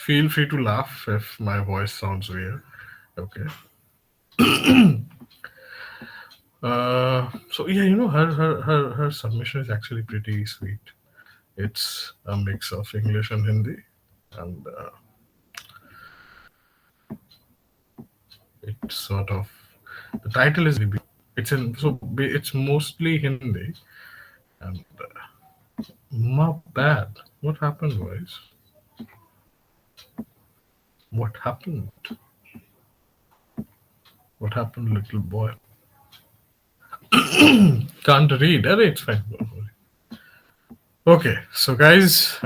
Feel free to laugh if my voice sounds weird. Okay. So yeah, her submission is actually pretty sweet. It's a mix of English and Hindi, and it's sort of the title is it's in it's mostly Hindi, and not bad. What happened, boys? What happened? What happened, little boy? Can't read. It's fine. Don't worry. Okay, so guys,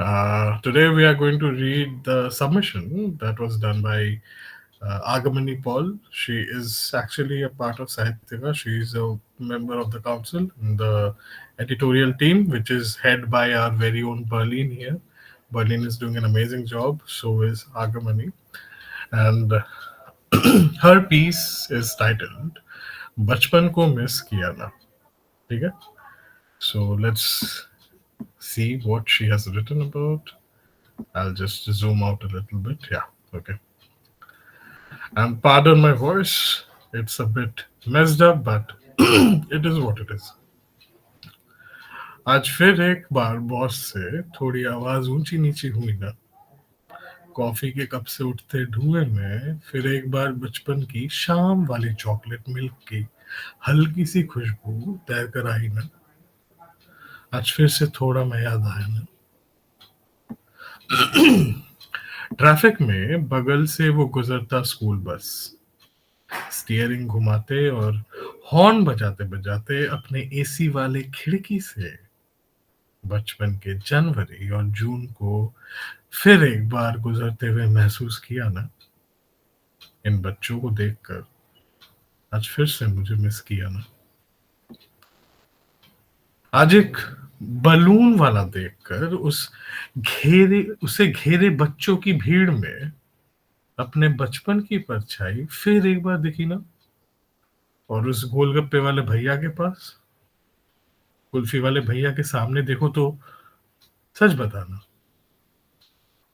today we are going to read the submission that was done by Agamani Paul. She is actually a part of Sahityaka. She is a member of the council in the editorial team, which is head by our very own Berlin here. Berlin is doing an amazing job. So is Agamani, and her piece is titled "बचपन को miss किया ना." ठीक है? So let's see what she has written about. I'll just zoom out a little bit. Yeah, okay. And pardon my voice, it's a bit messed up, but it is what it is. आज फिर एक बार boss से थोड़ी आवाज ऊंची नीची हुई ना, कॉफी के कप से उठते धुएं में फिर एक बार बचपन की शाम वाली चॉकलेट मिल्क की हल्की सी खुशबू तैर कर आई ना, आज फिर से थोड़ा मैं याद आया ना। ट्रैफिक में बगल से वो गुजरता स्कूल बस, स्टीयरिंग घुमाते और हॉर्न बजाते बजाते अपने एसी वाले खिड़की से बचपन के जनवरी और जून को फिर एक बार गुजरते हुए महसूस किया ना। इन बच्चों को देखकर आज फिर से मुझे मिस किया ना। आज एक बलून वाला देखकर उसे घेरे बच्चों की भीड़ में अपने बचपन की परछाई फिर एक बार दिखी ना। और उस गोलगप्पे वाले भैया के पास, कुल्फी वाले भैया के सामने देखो तो सच बताना,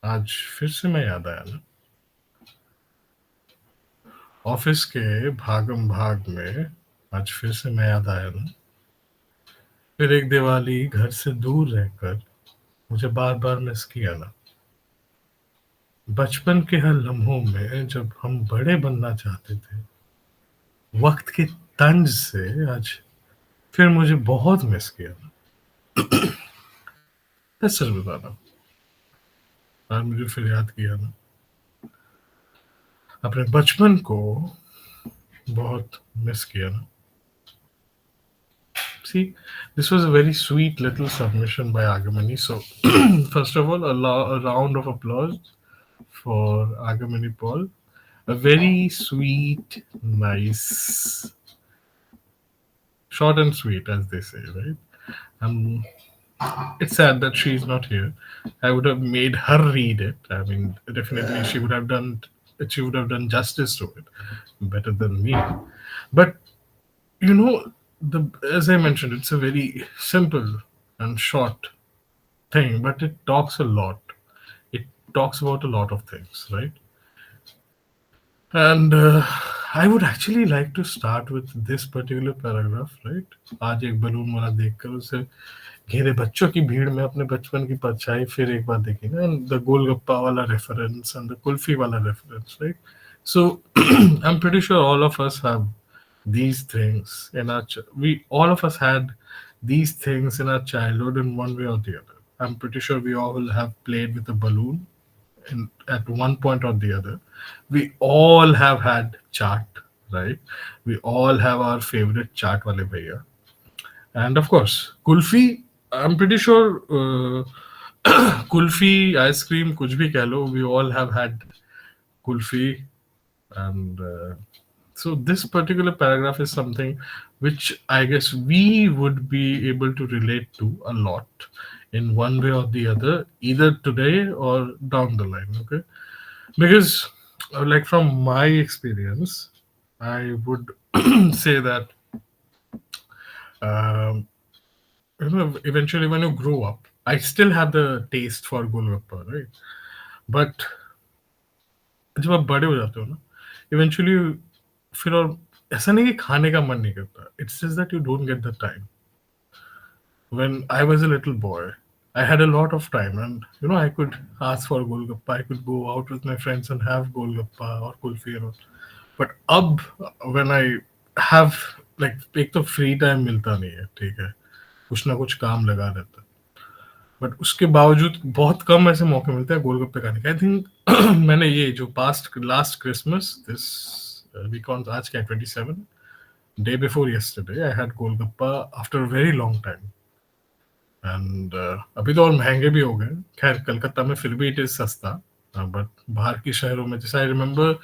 आज फिर से मैं याद आया ना। ऑफिस के भागम भाग में आज फिर से मैं याद आया ना। फिर एक दिवाली घर से दूर रहकर मुझे बार बार मिस किया ना। बचपन के हर लम्हों में जब हम बड़े बनना चाहते थे, वक्त के तंज से आज फिर मुझे बहुत मिस किया ना। मैं सच बता रहा हूँ, आज मुझे फिर याद किया ना, अपने बचपन को बहुत मिस किया ना। See, this was a very sweet little submission by Agamani. So, first of all, a round of applause for Agamani Paul. A very sweet, nice, short and sweet, as they say, right? Um, it's sad that she's not here. I would have made her read it. I mean, definitely she would have done. She would have done justice to it better than me. But you know, the as I mentioned, it's a very simple and short thing, but it talks a lot. It talks about a lot of things, right? And I would actually like to start with this particular paragraph, right? आज एक balloon वाला देखकर उसे घेरे बच्चों की भीड़ में अपने बचपन की परछाई फिर एक बार देखी ना, and the गोलगप्पा वाला reference and the कुल्फी वाला reference, right? So I'm pretty sure all of us have these things in our we all of us had these things in our childhood in one way or the other. I'm pretty sure we all have played with a balloon at one point or the other. We all have had chart, right? We all have our favorite chart wale bhaiya. And of course, kulfi, I'm pretty sure kulfi, ice cream, kuch bhi keh lo, we all have had kulfi. And so this particular paragraph is something which I guess we would be able to relate to a lot in one way or the other, either today or down the line. Okay, because like from my experience, I would say that um, eventually when you grow up, I still have the taste for golgappa, right? But जब आप बड़े हो जाते हो ना, eventually फिर और ऐसा नहीं कि खाने का मन नहीं करता, it's just that you don't get the time. When I was a little boy, I had a lot of time, and I could ask for golgappa. I could go out with my friends and have golgappa or kulfi and all. But अब when I have like एक तो free time मिलता नहीं है, ठीक है, कुछ ना कुछ काम लगा रहता है, बट उसके बावजूद बहुत कम ऐसे मौके मिलते हैं गोलगप्पे खाने के. आई थिंक मैंने ये जो past last Christmas this week on, आज क्या 27, day before yesterday I had golgappa after a very long time. And अभी तो और महंगे भी हो गए. खैर कलकत्ता में फिर भी इट इज सस्ता, बट बाहर के शहरों में, जैसे आई रिमेम्बर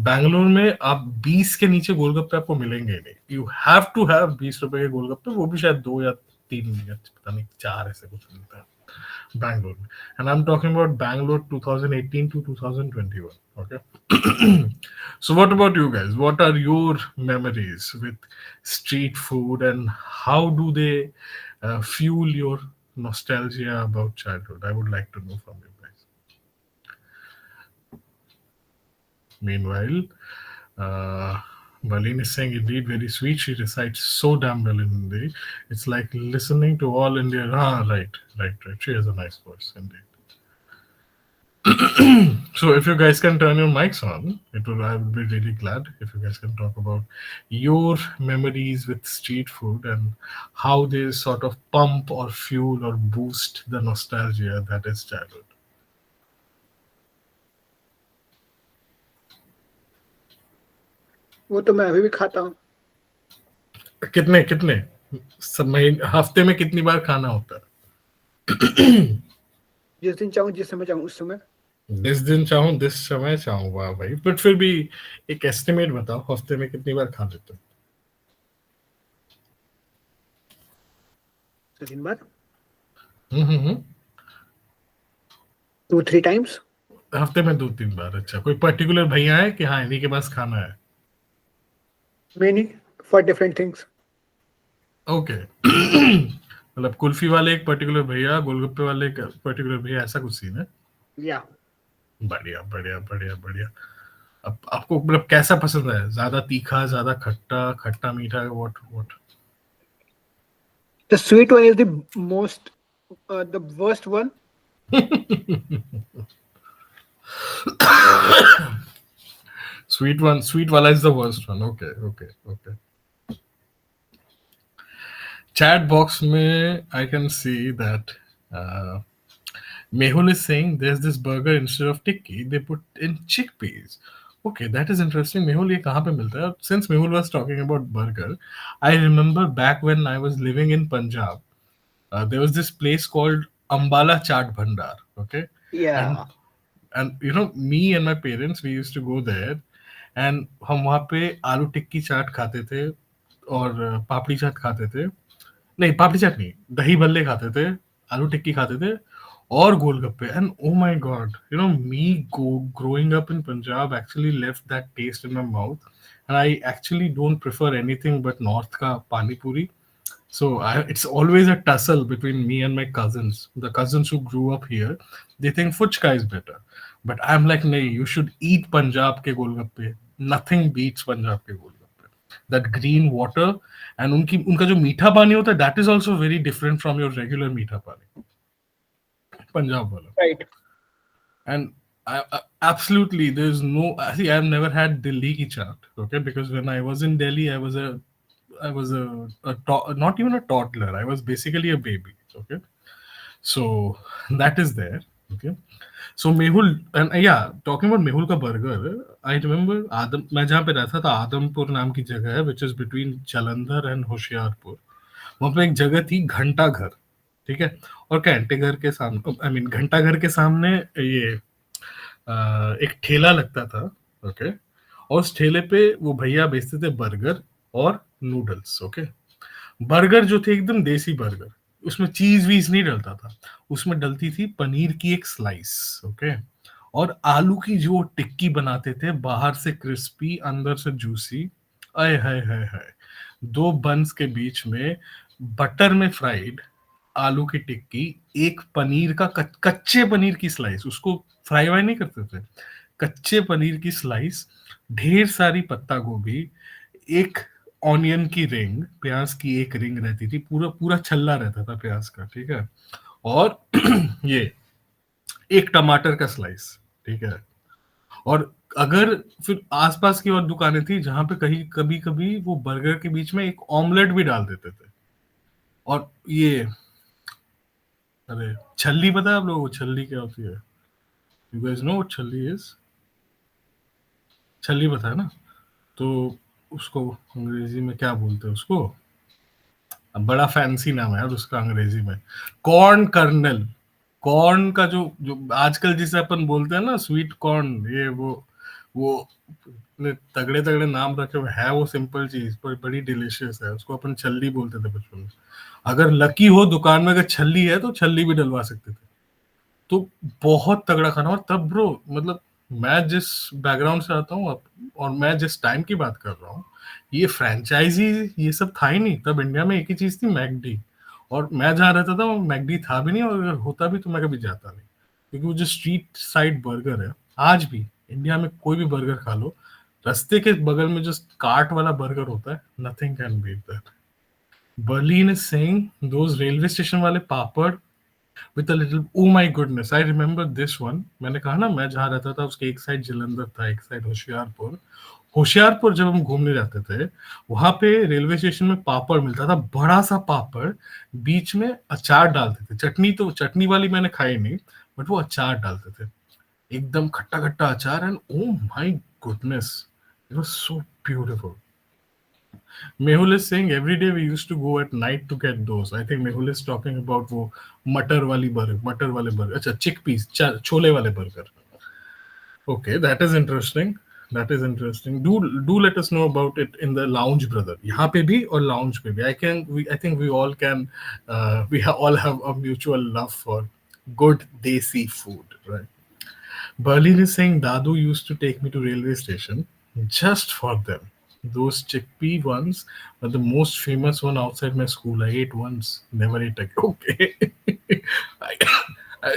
बैंगलोर में आप 20 के नीचे गोलगप्पे आपको मिलेंगे ही नहीं. यू हैव टू हैव 20 रुपए के गोलगप्पे, वो भी शायद 2 या 3 या पता नहीं 4 ऐसे कुछ मिलता है बैंगलोर में. And I am talking about Bangalore 2018 to 2021. Okay. So what about you guys? What are your memories with street food, and how do they fuel your nostalgia about childhood? I would like to know from you guys. Meanwhile, uh, Balin is saying indeed very sweet. She recites so damn well in Hindi. It's like listening to all India. Ah, right, right, right. She has a nice voice indeed. So if you guys can turn your mics on, I would be really glad if you guys can talk about your memories with street food and how they sort of pump or fuel or boost the nostalgia that is childhood. वो तो मैं अभी भी खाता हूँ. कितने कितने समय, हफ्ते में कितनी बार खाना होता है? जिस दिन चाहूँ, जिस समय चाहूँ, उस समय. जिस दिन चाहूँ जिस समय चाहूँ. वाह भाई. बट फिर भी एक एस्टिमेट बताओ, हफ्ते में कितनी बार खा लेते हो? 3 बार. हम्म. 2-3 times. हफ्ते में 2-3 बार. अच्छा, कोई पर्टिकुलर भैया है कि हाँ इन्हीं के पास खाना है? Many for different things. Okay. मतलब कुल्फी वाले एक पर्टिकुलर भैया, गोलगप्पे वाले एक पर्टिकुलर भैया, ऐसा कुछ सीन है? Yeah. बढ़िया बढ़िया बढ़िया बढ़िया. अब आपको मतलब कैसा पसंद है? ज्यादा तीखा, ज्यादा खट्टा, खट्टा मीठा, what what? The sweet one is the worst one. Sweet one, sweet wala is the worst one. Okay, okay, okay. Chat box में I can see that uh, Mehul is saying there's this burger instead of tikki they put in chickpeas. Okay, that is interesting. Mehul, ये कहाँ पे मिलता है? Since Mehul was talking about burger, I remember back when I was living in Punjab, there was this place called Ambala Chaat Bhandar. Okay, and Yeah. me and my parents, we used to go there, and हम वहाँ पे आलू टिक्की चाट खाते थे और पापड़ी चाट खाते थे. नहीं, पापड़ी चाट नहीं, दही भल्ले खाते थे, आलू टिक्की खाते थे और golgappe. And oh my God, me growing up in Punjab actually left that taste in my mouth. And I actually don't prefer anything but north का पानी पूरी. So it's always a tussle between me and my cousins. The cousins who grew up here, they think Fuchka is better. But I'm like, no, you should eat Punjab ke golgappe. Nothing beats Punjab ke golgappe. That green water and unka jo meetha pani hota hai, that is also very different from your regular meetha pani. Punjab wala. Right. And absolutely, there's no. See, I've never had Delhi ki chaat. Okay, because when I was in Delhi, I was not even a toddler. I was basically a baby. Okay, so that is there. Okay, so Mehul, and yeah, talking about Mehul ka burger, I remember मैं जहाँ पे रहता था, आदमपुर नाम की जगह है, which is between Jalandhar and Hoshiarpur. वहाँ पे एक जगह थी घंटा घर. ठीक है, और घंटे घर के सामने, आई मीन घंटा घर के सामने ये एक ठेला लगता था. ओके, और उस ठेले पे वो भैया बेचते थे बर्गर और नूडल्स. ओके, बर्गर जो थे एकदम देसी बर्गर, उसमें चीज वीज नहीं डलता था, उसमें डलती थी पनीर की एक स्लाइस. ओके, और आलू की जो टिक्की बनाते थे, बाहर से क्रिस्पी अंदर से जूसी. आय हाय हाय हाय. दो बन्स के बीच में बटर में फ्राइड आलू की टिक्की, एक पनीर का कच्चे पनीर की स्लाइस, उसको फ्राई वाई नहीं करते थे, कच्चे पनीर की स्लाइस, ढेर सारी पत्ता गोभी, एक ऑनियन की रिंग, प्याज की एक रिंग रहती थी, पूरा पूरा छल्ला रहता था प्याज का, ठीक है। और ये एक टमाटर का स्लाइस, ठीक है। और अगर फिर आसपास की और दुकानें थी जहां पे कहीं कभी कभी वो बर्गर के बीच में एक ऑमलेट भी डाल देते थे। और ये, अरे छल्ली पता है आप लोगों को छल्ली क्या होती है? You guys know what chhalli is? छल्ली पता है ना? तो उसको अंग्रेजी में क्या बोलते हैं उसको? अब बड़ा फैंसी नाम है यार उसका अंग्रेजी में। Corn colonel. कॉर्न का जो जो आजकल जिसे अपन बोलते हैं ना स्वीट कॉर्न, ये वो इतने तगड़े तगड़े नाम रखे हुए है, वो सिंपल चीज पर बड़ी डिलीशियस है, उसको अपन छल्ली बोलते थे बचपन में। अगर लकी हो दुकान में अगर छल्ली है तो छल्ली भी डलवा सकते थे। तो बहुत तगड़ा खाना। और तब ब्रो, मतलब मैं जिस बैकग्राउंड से आता हूँ और मैं जिस टाइम की बात कर रहा हूँ, ये फ्रेंचाइजी ये सब था ही नहीं। तब इंडिया में एक ही चीज थी, मैकडी। और मैं जहाँ रहता था वो मैकडी था भी नहीं, और अगर होता भी तो मैं कभी जाता नहीं। क्योंकि वो जो स्ट्रीट साइड बर्गर है, आज भी इंडिया में कोई भी बर्गर खा लो, रास्ते के बगल में जो कार्ट वाला बर्गर होता है, nothing can beat that. Berlin is saying those railway station वाले papad with a little, oh my goodness, I remember this one. मैंने कहा ना मैं जहाँ रहता था उसके एक साइड जलंधर था, एक साइड होशियारपुर। होशियारपुर जब हम घूमने जाते थे, वहां पे रेलवे स्टेशन में पापड़ मिलता था, बड़ा सा पापड़, बीच में अचार डालते थे। चटनी तो चटनी वाली मैंने खाई नहीं, बट वो अचार डालते थे, एकदम खट्टा खट्टा अचार। And oh my goodness, it was so beautiful. Mehul is saying every day we used to go at night to get those. I think Mehul is talking about वो मटर वाली बर्गर, मटर वाले बर्गर, अच्छा चिक पीस, छोले वाले burger. Okay, that is interesting. That is interesting. Do let us know about it in the lounge, brother. यहाँ पे भी और lounge पे भी. I think we all can. All have a mutual love for good desi food, right? Berlin is saying Dadu used to take me to railway station just for them. Those chickpea ones are the most famous one outside my school. I ate once, never ate again. Okay. I, I,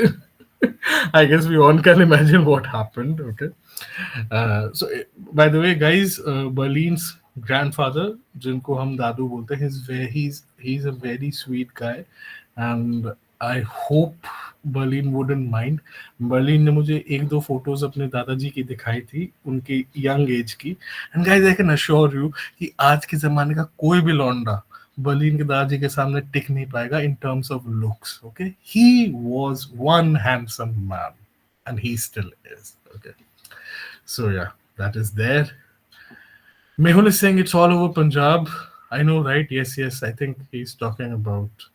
I guess we all can imagine what happened. Okay. By the way, guys, Berlin's grandfather, जिनको हम दादू बोलते हैं, he's a very sweet guy, and I hope Berlin wouldn't mind. Berlin ने मुझे एक दो photos अपने दादाजी की दिखाई थी, उनकी यंग एज की। And guys I can assure you कि आज के जमाने का कोई भी लौंडा बर्लिन के दादाजी के सामने टिक नहीं पाएगा in terms of looks. Okay, he was one handsome man and he still is. Okay, so yeah, that is there. Mehul is saying it's all over Punjab. I know, right? Yes, yes. I think he's talking about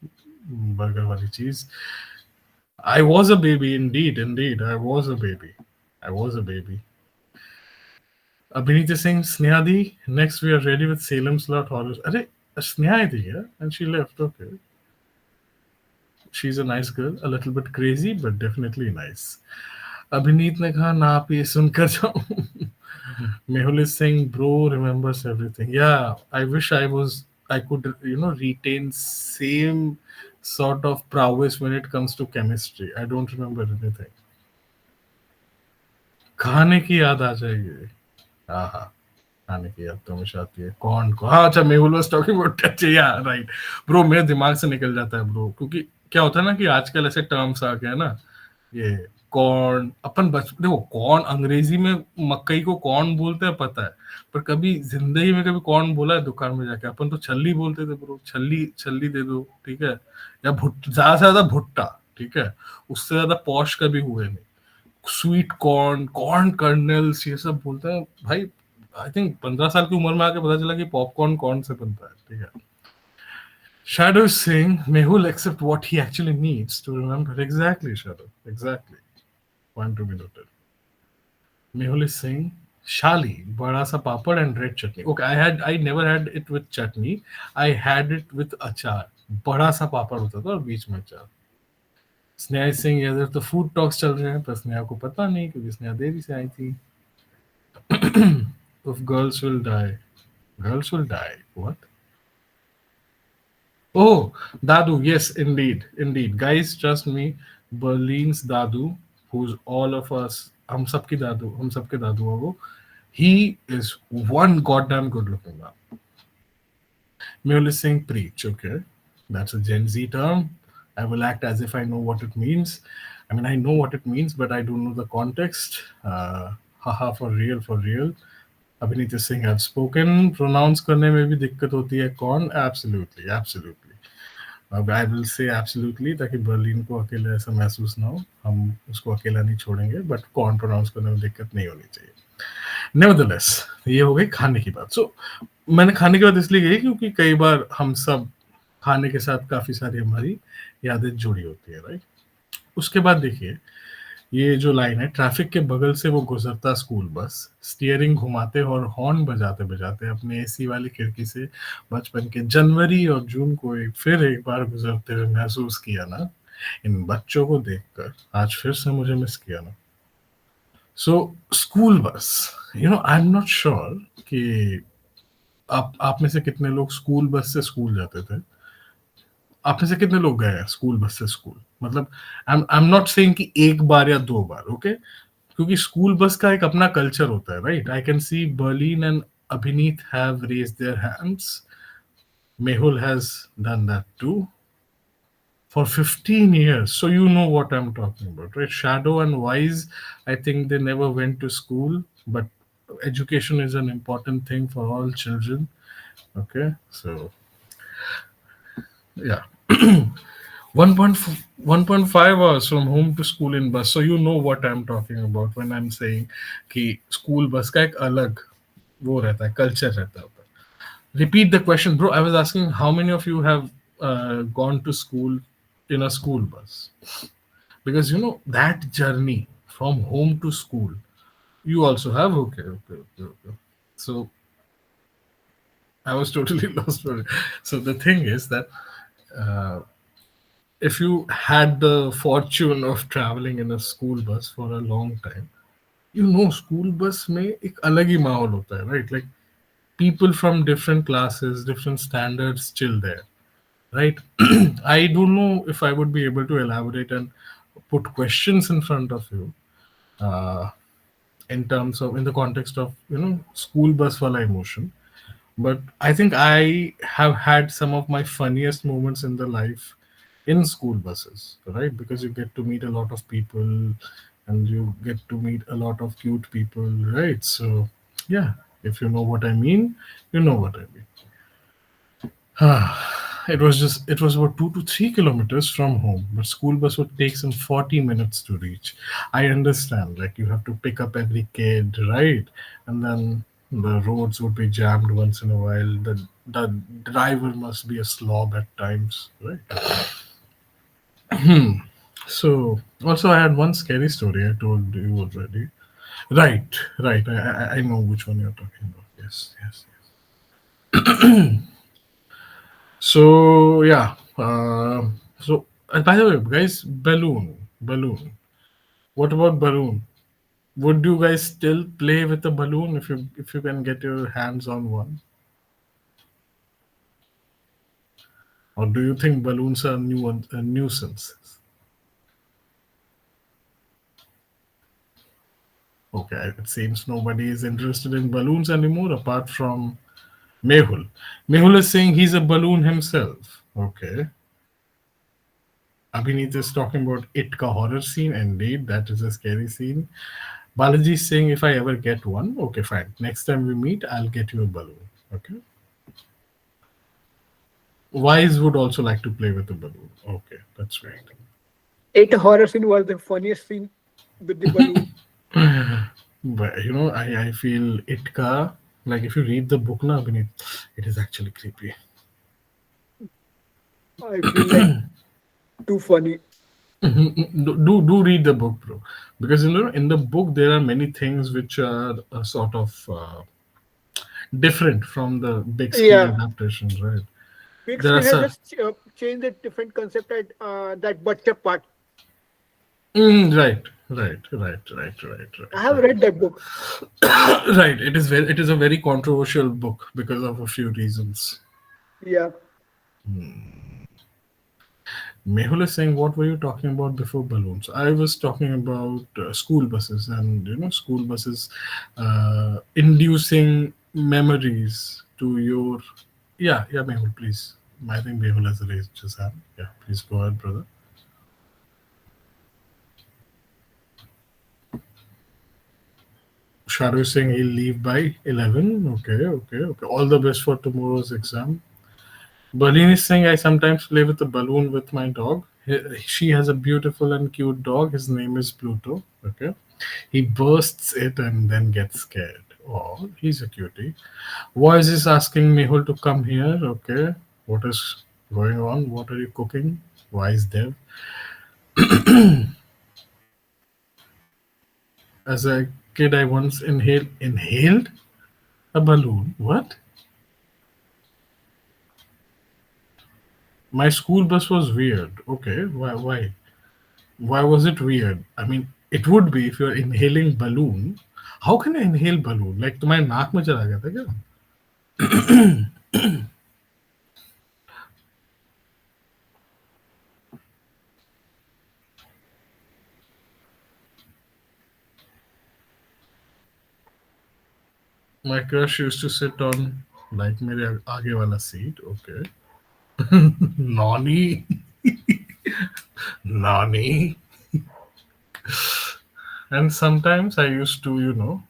burger wali cheese. I was a baby, indeed, indeed. I was a baby. I was a baby. Abhinita Singh, Snehadi. Next, we are ready with Salem's Lot horrors. Arey, Sneha is here, and she left. Okay, she's a nice girl, a little bit crazy, but definitely nice. अभिनीत ने कहा ना आप ये सुनकर जाऊं। Mehul is saying, bro remembers everything. Yeah, I wish I could, retain same sort of prowess when it comes to chemistry. I don't remember anything. खाने की याद आ जाएगी। हाँ हाँ, खाने की याद तो हमेशा आती है। कौन को, हाँ अच्छा, Mehul was talking about touch, या राइट। ब्रो मेरे दिमाग से निकल जाता है ब्रो, क्योंकि क्या होता है ना कि आजकल ऐसे टर्म्स आ गए हैं ना, ये कॉर्न, अपन देखो कॉर्न अंग्रेजी में मकई को कॉर्न बोलते हैं पता है, पर कभी जिंदगी में कभी कॉर्न बोला है दुकान में जाके? अपन तो छल्ली बोलते थे ब्रो, छल्ली छल्ली दे दो, ठीक है। या ज्यादा से ज्यादा भुट्टा, ठीक है, उससे ज्यादा पॉश कभी हुए नहीं। स्वीट कॉर्न, कॉर्न कर्नल्स, ये सब बोलते हैं भाई। आई थिंक 15 साल की उम्र में आके पता चला कि पॉपकॉर्न कौन से बनता है, ठीक है। Shadow is saying Mehul accept what he actually needs to remember. Exactly, Shadow. Exactly. Point to be noted. Mehul is saying Shali, bada sa papad and red chutney. Okay, I never had it with chutney. I had it with achar. बड़ा सा पापड़ होता था और बीच में अचार। स्नेहा सिंह, इधर तो food talks चल रहे हैं, पर स्नेहा को पता नहीं क्योंकि स्नेहा देरी से आई थी। If girls will die, girls will die. What? Oh, Dadu. Yes, indeed, indeed. Guys, trust me. Berlin's Dadu who's all of us, हम सबके दादू है वो, he is one goddamn good looking man. Merely saying preach, okay? That's a Gen Z term. I will act as if I know what it means. I mean, I know what it means, but I don't know the context. Haha, for real, for real. अभिनीत Singh have spoken, pronounce करने में भी दिक्कत होती है कौन? Absolutely, absolutely. अब I will say absolutely, ताकि बर्लिन को अकेले ऐसा महसूस ना हो. हम उसको अकेला नहीं छोड़ेंगे, बट कौन प्रोनाउंस करने में दिक्कत नहीं होनी चाहिए. नेवरदलेस, ये हो गई खाने की बात. सो मैंने खाने की बात इसलिए कही क्योंकि कई बार हम सब खाने के साथ काफी सारी हमारी यादें जुड़ी होती है, राइट? उसके बाद देखिए, ये जो लाइन है, ट्रैफिक के बगल से वो गुजरता स्कूल बस, स्टीयरिंग घुमाते और हॉर्न बजाते बजाते अपने एसी वाली खिड़की से बचपन के जनवरी और जून को फिर एक बार गुजरते हुए महसूस किया ना, इन बच्चों को देखकर आज फिर से मुझे मिस किया ना. So school bus, I am not sure कि आप में से कितने लोग स्कूल बस से स्कूल जाते थे. आप में से कितने लोग गए हैं स्कूल बस से स्कूल? मतलब आई एम नॉट सेइंग कि एक बार या दो बार, ओके? क्योंकि स्कूल बस का एक अपना कल्चर होता है, right? I can see Berlin and Abhineet have raised their hands. Mehul has done that too for 15 years. So you know what I'm talking about, right? Shadow and Wise, I think they never went to school, but education is an important thing for all children. Okay, so yeah. 1.5 hours from home to school in bus. So you know what I'm talking about when I'm saying कि school bus का एक अलग वो रहता है, culture रहता है. Repeat the question, bro. I was asking how many of you have gone to school in a school bus? Because that journey from home to school, you also have. Okay, okay, okay, okay. So I was totally lost for it. So the thing is that uh, if you had the fortune of traveling in a school bus for a long time, school bus में एक अलग ही माहौल होता है, right? Like people from different classes, different standards chill there, right? I don't know if I would be able to elaborate and put questions in front of you uh, in terms of, in the context of school bus wala emotion. But I think I have had some of my funniest moments in the life in school buses, right? Because you get to meet a lot of people and you get to meet a lot of cute people, right? So yeah, if you know what I mean, you know what I mean. It was about 2 to 3 kilometers from home, but school bus would take some 40 minutes to reach. I understand, like you have to pick up every kid, right? And then the roads would be jammed once in a while. The driver must be a slob at times, right? So also I had one scary story I told you already. Right, right. I know which one you're talking about. Yes, yes, yes. So yeah. By the way, guys, balloon. What about balloon? Would you guys still play with a balloon if you can get your hands on one, or do you think balloons are a nuisance? Okay, it seems nobody is interested in balloons anymore apart from Mehul. Mehul is saying he's a balloon himself. Okay. Abhinit is talking about it ka horror scene. Indeed, that is a scary scene. Balaji is saying if I ever get one, okay, fine. Next time we meet, I'll get you a balloon. Okay. Wise would also like to play with a balloon. Okay, that's great. It horror scene was the funniest scene with the balloon. But I feel Itka, like if you read the book now, Abhinit, it is actually creepy. I feel like too funny. Do read the book, bro, because in the book there are many things which are sort of different from the big screen Yeah, adaptations, right? big There are screen has some. just changed a different concept at that butcher part. Right, right, right, right, right, I right, have right. read that book. Right. It is a very controversial book because of a few reasons. Yeah, Mehul is saying, "What were you talking about before balloons?" I was talking about school buses, and school buses inducing memories to your. Yeah, yeah, Mehul, please. I think Mehul has raised his hand. Yeah, please go ahead, brother. Sharu is saying he'll leave by 11. Okay, okay, okay. All the best for tomorrow's exam. Berlin is saying, I sometimes play with a balloon with my dog. She has a beautiful and cute dog. His name is Pluto. Okay. He bursts it and then gets scared. Oh, he's a cutie. Voice is asking Mehul to come here. Okay. What is going on? What are you cooking? Why is Dev? As a kid, I once inhaled a balloon. What? My school bus was weird. Okay. Why? Why was it weird? I mean, it would be if you're inhaling balloon. How can I inhale balloon? Like तुम्हारे नाक में चला गया था क्या? My crush used to sit on like मेरे आगे वाला seat. Okay. Nani, Nani. And sometimes I used to,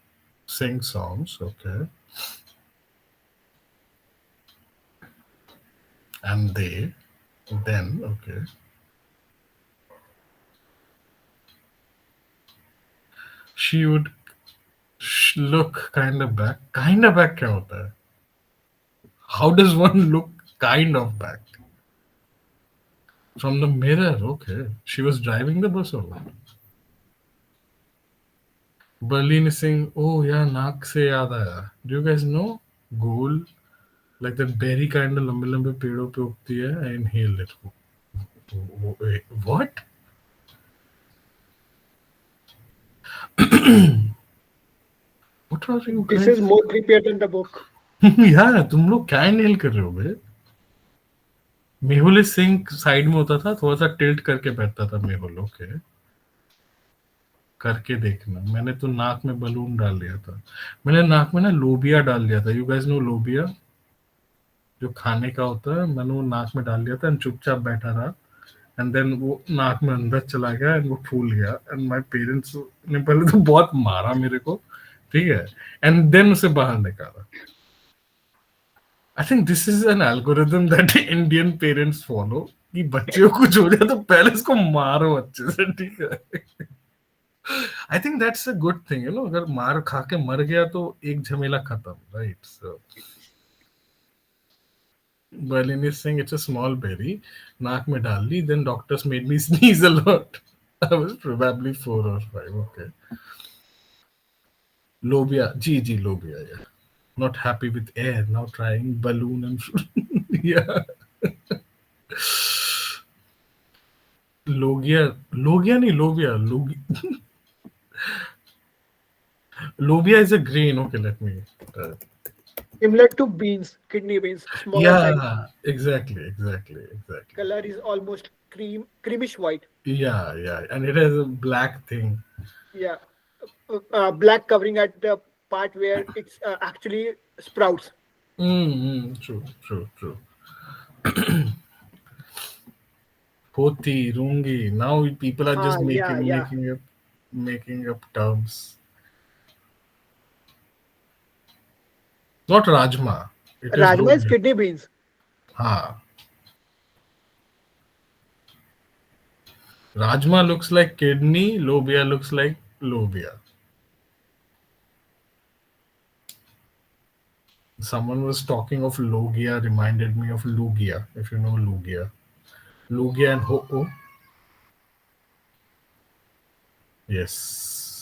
sing songs. Okay. And then, okay. She would look kind of back. Kind of back क्या होता है? How does one look kind of back? From the mirror, okay. She was driving the bus or what? Berlin is saying, oh yeah, naak se yaad aaya. Do you guys know? Goal, like that berry kind of lambe lambe पेड़ों पे उगती है. I inhaled it. Wait, what? What are you This is guys? more creepier than the book. यार तुम लोग क्या inhale कर रहे हो बे? मेहुल सिंह साइड में होता था, थोड़ा सा टिल्ट करके बैठता था मेहुल. ओके, करके देखना. मैंने तो नाक में बलून डाल लिया था. मैंने नाक में ना लोबिया डाल लिया था. यू गाइस नो लोबिया, जो खाने का होता है. मैंने वो नाक में डाल लिया था एंड चुपचाप बैठा रहा. एंड देन वो नाक में अंदर चला गया एंड वो फूल गया. एंड माय पेरेंट्स ने पहले तो बहुत मारा मेरे को, ठीक है, एंड देन उसे बाहर निकाला. I think this is an algorithm that Indian parents follow, कि बच्चे को कुछ हो जाए तो पहले इसको मारो अच्छे से, ठीक है. I think that's a good thing, अगर मार खा के मर गया तो एक झमेला खत्म, right? So Berlin is saying it's a small berry. नाक में डाल ली. Then doctors made me sneeze a lot. I was probably 4 or 5. Okay. Lobia. G lobia. Yeah. Not happy with air. Now trying balloon and yeah. Logia. Logia नहीं lobia. Lobia is a grain. Okay, let me. Uh, Similar to beans, kidney beans, smaller size. yeah. Exactly. Color is almost creamish white. Yeah. And it has a black thing. Yeah, black covering at the part where it's actually sprouts. True. Poti, Rungi. Now people are just making Yeah. making up terms. Not Rajma. It is Rajma is Lobia. kidney beans. Ha. Rajma looks like kidney. Lobia looks like lobia. Someone was talking of Logia, reminded me of Lugia. If you know Lugia. Lugia and Ho-Oh. Yes.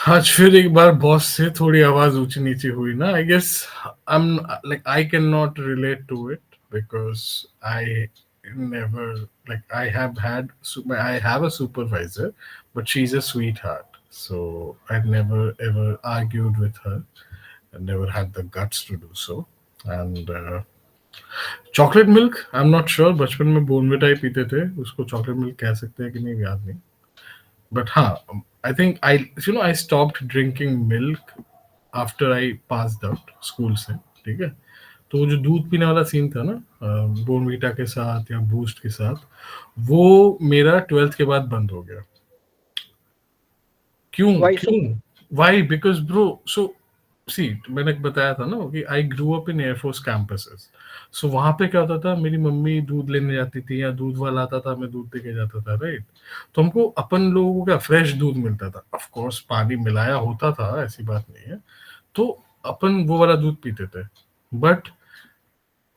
आज फिर एक बार boss से थोड़ी आवाज ऊंची नीची हुई ना. I guess I can not relate to it because I never, like, I have a supervisor, but she's a sweetheart, so I've never ever argued with her and never had the guts to do so. And chocolate milk I am not sure, बचपन में Bournvita ही पीते थे, उसको chocolate milk कह सकते हैं कि नहीं याद नहीं, बट हाँ, I think I I stopped drinking milk after I passed out school से, ठीक है। तो वो जो दूध पीने वाला सीन था ना बोर्नविटा के साथ या बूस्ट के साथ, वो मेरा 12th के बाद बंद हो गया। क्यों Why so? क्यों? Why? Because bro, so see, मैंने बताया था ना कि I grew up in air force campuses. So वहां पे क्या होता था, मेरी मम्मी दूध लेने जाती थी या दूध वाला आता था, मैं दूध देके जाता था, राइट। तो हमको अपन लोगों को क्या फ्रेश दूध मिलता था, ऑफ कोर्स पानी मिलाया होता था, ऐसी बात नहीं है। तो अपन वो वाला दूध पीते थे। बट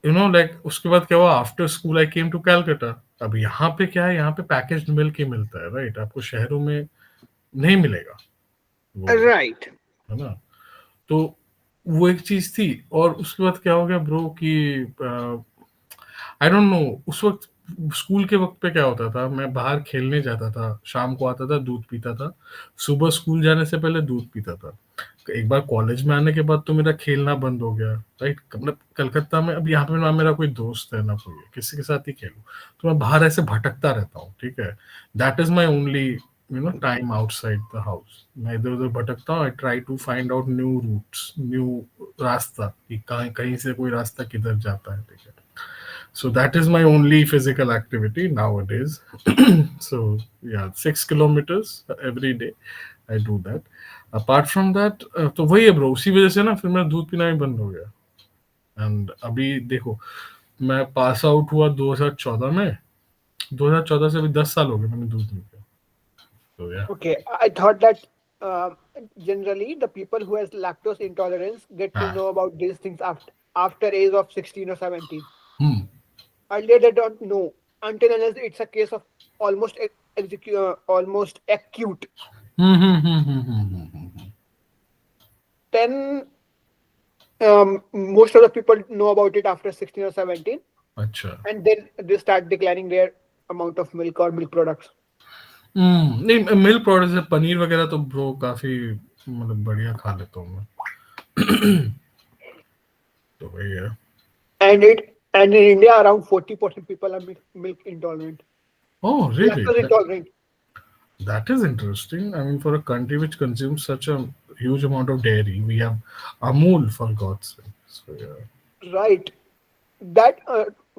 लाइक उसके बाद क्या हुआ, after school I came to Calcutta. अब यहाँ पे क्या है, यहाँ पे पैकेज्ड मिल्क ही मिलता है, राइट। आपको शहरों में नहीं मिलेगा वो, Right. है ना। तो वो एक चीज थी। और उसके बाद क्या हो गया ब्रो कि आई डोंट नो, उस वक्त स्कूल के वक्त पे क्या होता था, मैं बाहर खेलने जाता था, शाम को आता था, दूध पीता था, सुबह स्कूल जाने से पहले दूध पीता था। एक बार कॉलेज में आने के बाद तो मेरा खेलना बंद हो गया, राइट। मतलब कलकत्ता में, अब यहाँ पे ना मेरा कोई दोस्त है ना कोई है, किसी के साथ ही खेलूं, तो मैं बाहर ऐसे भटकता रहता हूँ, ठीक है। That is my only time outside the house. मैं इधर उधर भटकता हूँ, I try to find out new routes, new रास्ता, कि कहीं कहीं से कोई रास्ता किधर जाता है, ठीक है। So that is my only physical activity nowadays. So yeah, 6 kilometers every day I do that. Apart from that, तो वही है ब्रो, उसी वजह से ना फिर मेरा दूध पीना ही बंद हो गया। एंड अभी देखो, मैं पास आउट हुआ 2014 में, 2014 से अभी 10 साल हो गए मैंने दूध नहीं पिया। तो या Okay, I thought that uh, generally the people who has lactose intolerance get to हाँ। know about these things after age of 16 or 17. Hmm Earlier they don't know until unless it's a case of almost acute. Hmm. Then most of the people know about it after 16 or 17, अच्छा। and then they start declining their amount of milk or milk products. नहीं, milk products, paneer वगैरह तो bro काफी मतलब बढ़िया खा लेता हूँ मैं। तो वही है। And in India, around 40% people are milk intolerant, Oh, really? lactose intolerant. That is interesting. I mean, for a country which consumes such a huge amount of dairy, we have Amul, for God's sake. So, yeah. Right. That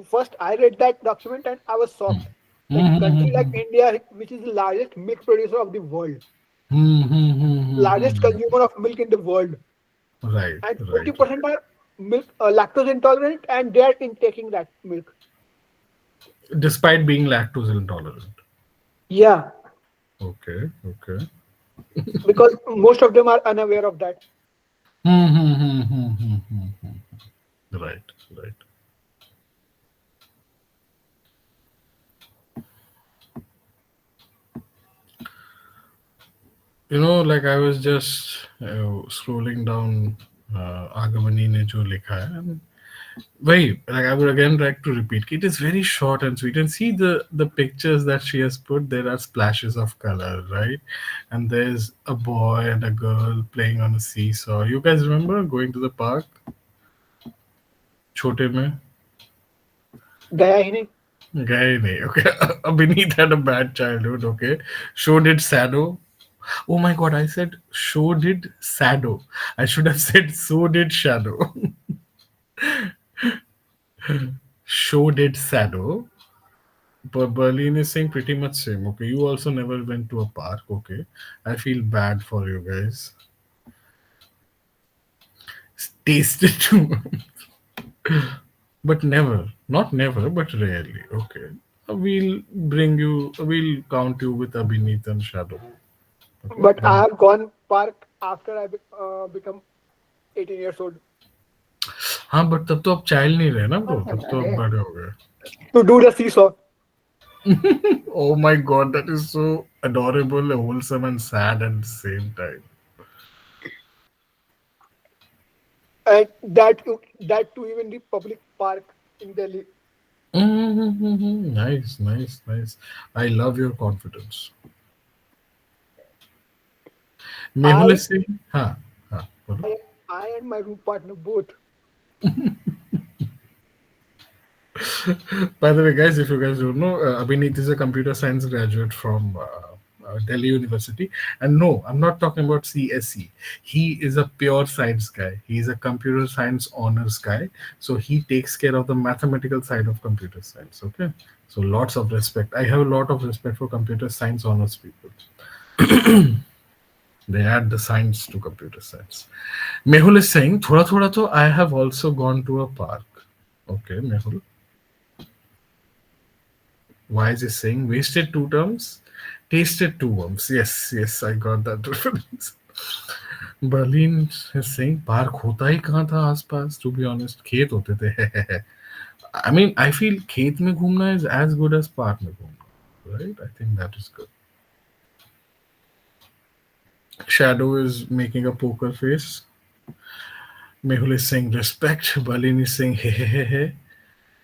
first I read that document and I was shocked. Like country like Mm-hmm. India, which is the largest milk producer of the world, largest Mm-hmm. consumer of milk in the world, Right, and right, 40% are milk lactose intolerant, and they are intaking that milk. right. Despite being lactose intolerant. Yeah, Okay, okay. because most of them are unaware of that. Mm-hmm. Right, right. Like I was just scrolling down Agamani ने जो लिखा है, wait, like I would again like to repeat, it is very short and sweet. And see the pictures that she has put. There are splashes of color, right? And there's a boy and a girl playing on a seesaw. You guys remember going to the park, छोटे में? गया ही नहीं. गए नहीं, okay. Abhineet had a bad childhood, okay. So did Sado. Oh my god, I said so did Sado. I should have said so did Shadow. So did Sado. But Berlin is saying pretty much same. Okay, you also never went to a park. Okay, I feel bad for you guys. Tasted too, but never, not never, but rarely. Okay, we'll bring you. We'll count you with Abhineet and Shadow. Okay. But I have gone park after I become 18 years old हाँ, but तब तो आप child नहीं रहे ना bro, तब तो आप बड़े हो गए। to do the seesaw. Oh my god, that is so adorable, wholesome, and sad at the same time. And that too even the public park in Delhi. Nice, nice, nice. I love your confidence. Mehul I Singh, हाँ, हाँ, बोलो। I and my room partner both. By the way, guys, if you guys don't know, Abhineet is a computer science graduate from Delhi University. And no, I'm not talking about CSE. He is a pure science guy. He's a computer science honors guy. So he takes care of the mathematical side of computer science. Okay. So lots of respect. I have a lot of respect for computer science honors people. They add the science to computer science. Mehul is saying, thoda thoda to I have also gone to a park. Okay, Mehul. Why is he saying wasted two terms? Tasted two worms. Yes, yes, I got that reference. Berlin is saying park होता ही कहाँ था आसपास. To be honest, खेत होते थे. I mean, I feel खेत में घूमना is as good as park में घूमना. Right? I think that is good. Shadow is making a poker face. Mehul is saying respect. Berlin is saying hey hey hey hey.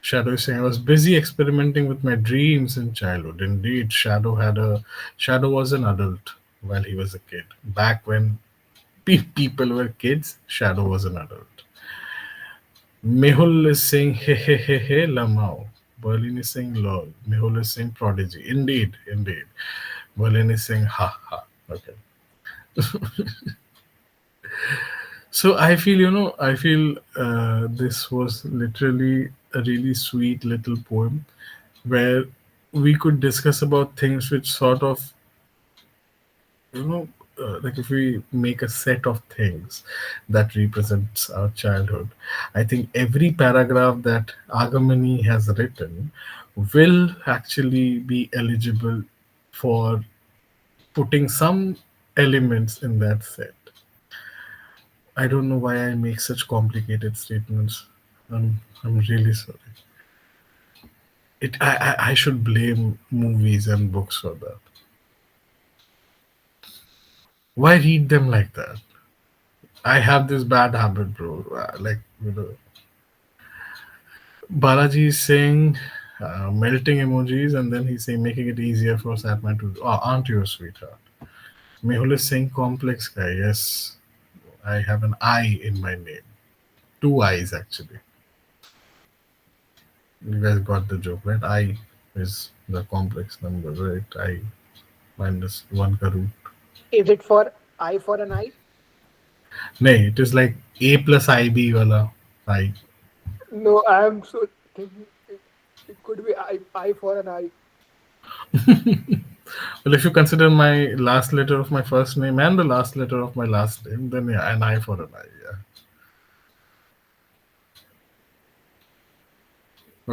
Shadow is saying, I was busy experimenting with my dreams in childhood. Indeed, Shadow was an adult while he was a kid. Back when people were kids, Shadow was an adult. Mehul is saying, hey, hey, hey, hey, Lamau. Berlin is saying, lol. Mehul is saying, prodigy. Indeed, indeed. Berlin is saying, ha, ha. Okay. So I feel this was literally a really sweet little poem where we could discuss about things which sort of you know like if we make a set of things that represents our childhood. I think every paragraph that Agamani has written will actually be eligible for putting some elements in that set. I don't know why I make such complicated statements. I'm really sorry. I should blame movies and books for that. Why read them like that? I have this bad habit, bro. Balaji is saying melting emojis, and then he's saying making it easier for Satman to. Oh, aren't you a sweetheart? Mehul is saying complex guy. Yes, I have an I in my name. Two I's actually. You guys got the joke, right? I is the complex number, right? I minus one ka root. Is it for I for an eye? Nay, it is like A plus IB wala I. No, I am so thinking it could be I for an eye. Well, if you consider my last letter of my first name and the last letter of my last name, then yeah, an eye for an eye. Yeah.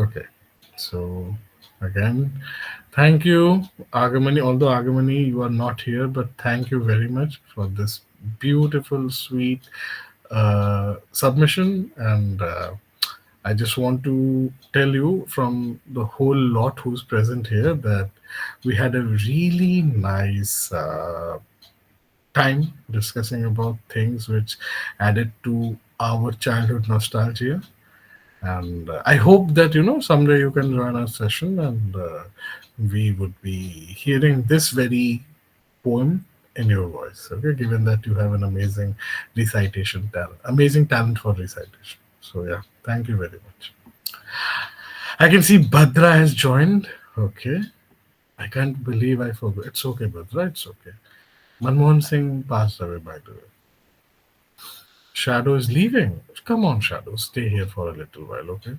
Okay. So again, thank you, Agamani. Although Agamani, you are not here, but thank you very much for this beautiful, sweet submission. And I just want to tell you from the whole lot who's present here that we had a really nice time discussing about things which added to our childhood nostalgia. And I hope that someday you can join our session and we would be hearing this very poem in your voice. Okay, given that you have an amazing talent for recitation. So yeah, thank you very much. I can see Bhadra has joined. Okay, I can't believe I forgot. It's okay, Bhadra. It's okay. Manmohan Singh passed away, by the way. Shadow is leaving. Come on, Shadow. Stay here for a little while, okay?